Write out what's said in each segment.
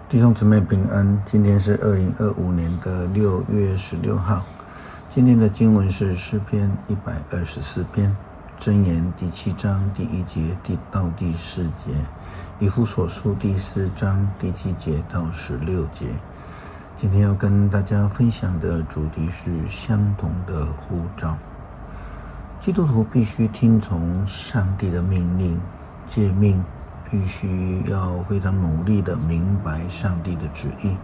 弟兄姊妹平安，今天是2025年的6月16号。今天的经文是诗篇124篇，箴言第7章第1节到第4节，以弗所书第4章第7节到16节。今天要跟大家分享的主题是相同的呼召。基督徒必须听从上帝的命令诫命，必须要非常努力的明白上帝的旨意，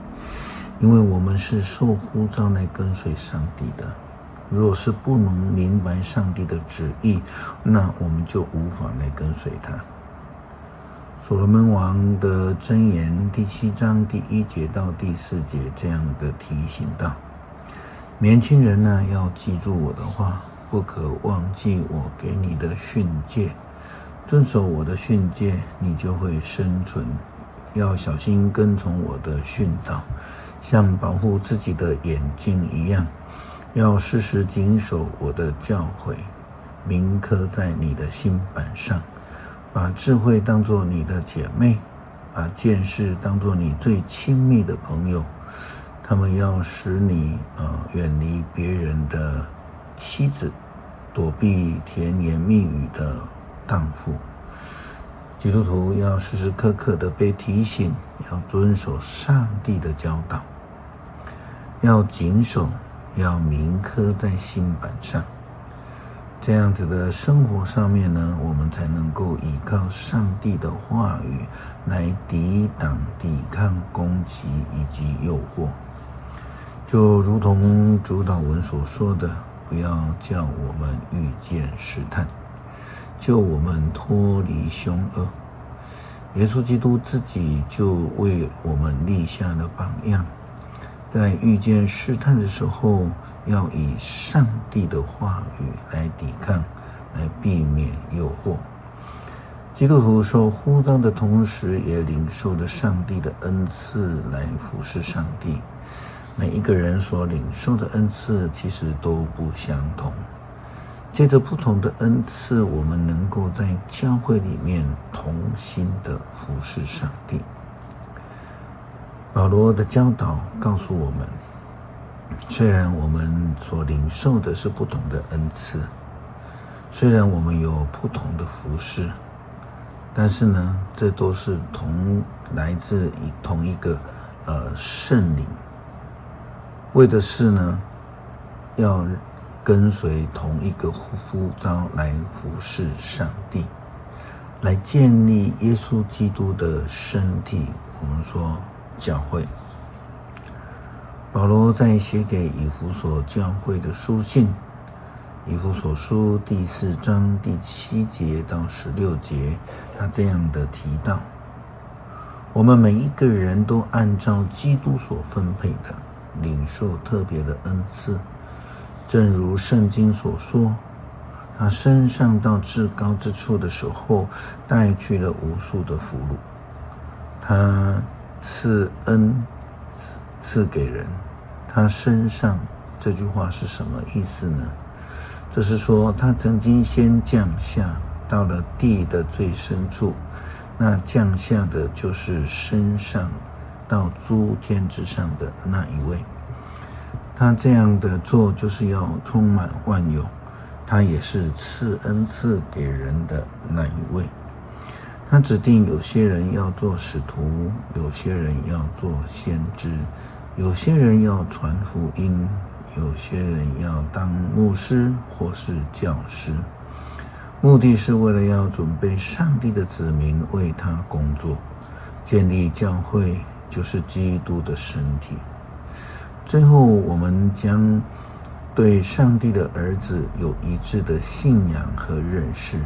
因为我们是受呼召来跟随上帝的。若是不能明白上帝的旨意，那我们就无法来跟随他。所罗门王的箴言第7章第1节到第4节这样的提醒道：年轻人呢，要记住我的话，不可忘记我给你的训诫，遵守我的训诫，你就会生存。要小心跟从我的训导，像保护自己的眼睛一样。要时时谨守我的教诲，铭刻在你的心板上。把智慧当作你的姐妹，把见识当作你最亲密的朋友。他们要使你远离别人的妻子，躲避甜言蜜语的荡妇。基督徒要时时刻刻的被提醒，要遵守上帝的教导，要谨守，要铭刻在心板上。这样子的生活上面呢，我们才能够依靠上帝的话语来抵抗攻击以及诱惑。就如同主祷文所说的，不要叫我们遇见试探，救我们脱离凶恶。耶稣基督自己就为我们立下了榜样，在遇见试探的时候，要以上帝的话语来抵抗，来避免诱惑。基督徒受呼召的同时，也领受了上帝的恩赐来服侍上帝。每一个人所领受的恩赐其实都不相同，借着不同的恩赐，我们能够在教会里面同心的服侍上帝。保罗的教导告诉我们，虽然我们所领受的是不同的恩赐，虽然我们有不同的服事，但是呢，这都是来自同一个圣灵，为的是呢，要跟随同一个呼召来服侍上帝，来建立耶稣基督的身体，我们说教会。保罗在写给以弗所教会的书信，以弗所书第4章第7节到16节，他这样的提到：我们每一个人都按照基督所分配的，领受特别的恩赐，正如圣经所说，他升上到至高之处的时候，带去了无数的俘虏。他赐恩赐给人，他身上，这句话是什么意思呢？这是说他曾经先降下到了地的最深处，那降下的就是升上到诸天之上的那一位。他这样的做就是要充满万有，他也是赐恩赐给人的那一位。他指定有些人要做使徒，有些人要做先知，有些人要传福音，有些人要当牧师或是教师，目的是为了要准备上帝的子民为他工作，建立教会，就是基督的身体。最后我们将对上帝的儿子有一致的信仰和认识，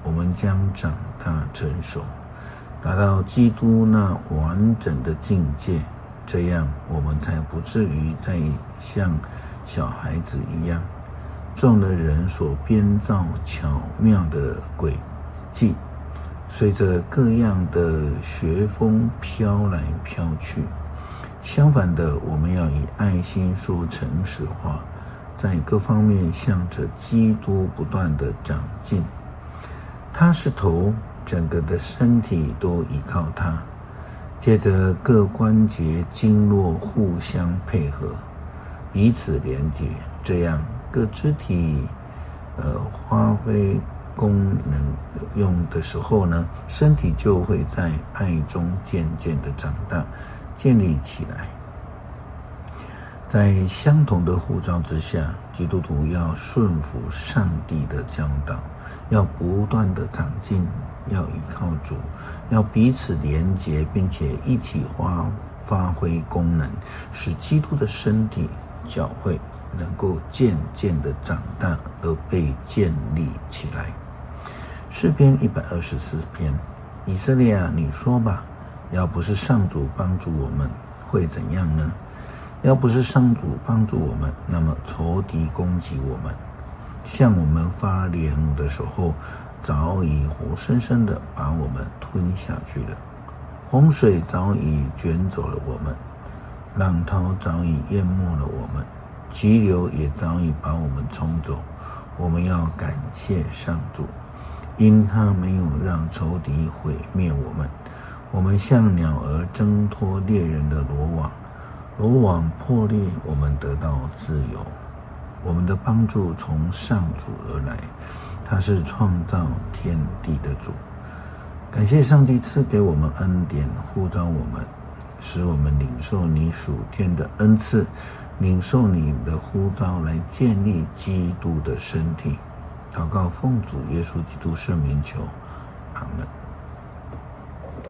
我们将长大成熟，达到基督那完整的境界，这样我们才不至于再像小孩子一样，中了人所编造巧妙的诡计，随着各样的学风飘来飘去。相反的，我们要以爱心说诚实话，在各方面向着基督不断的长进。他是头，整个的身体都依靠他。借着各关节经络互相配合，彼此连结，这样各肢体发挥功能用的时候呢，身体就会在爱中渐渐的长大，建立起来。在相同的呼召之下，基督徒要顺服上帝的教导，要不断的长进，要依靠主，要彼此连结，并且一起发挥功能，使基督的身体教会能够渐渐的长大而被建立起来。诗篇124篇，以色列啊，你说吧，要不是上主帮助我们，会怎样呢？要不是上主帮助我们，那么仇敌攻击我们，向我们发烈怒的时候，早已活生生的把我们吞下去了。洪水早已卷走了我们，浪涛早已淹没了我们，急流也早已把我们冲走。我们要感谢上主，因他没有让仇敌毁灭我们。我们像鸟儿挣脱猎人的罗网，罗网破裂，我们得到自由。我们的帮助从上主而来，他是创造天地的主。感谢上帝赐给我们恩典，呼召我们，使我们领受你属天的恩赐，领受你的呼召，来建立基督的身体。祷告奉主耶稣基督圣名求，阿们。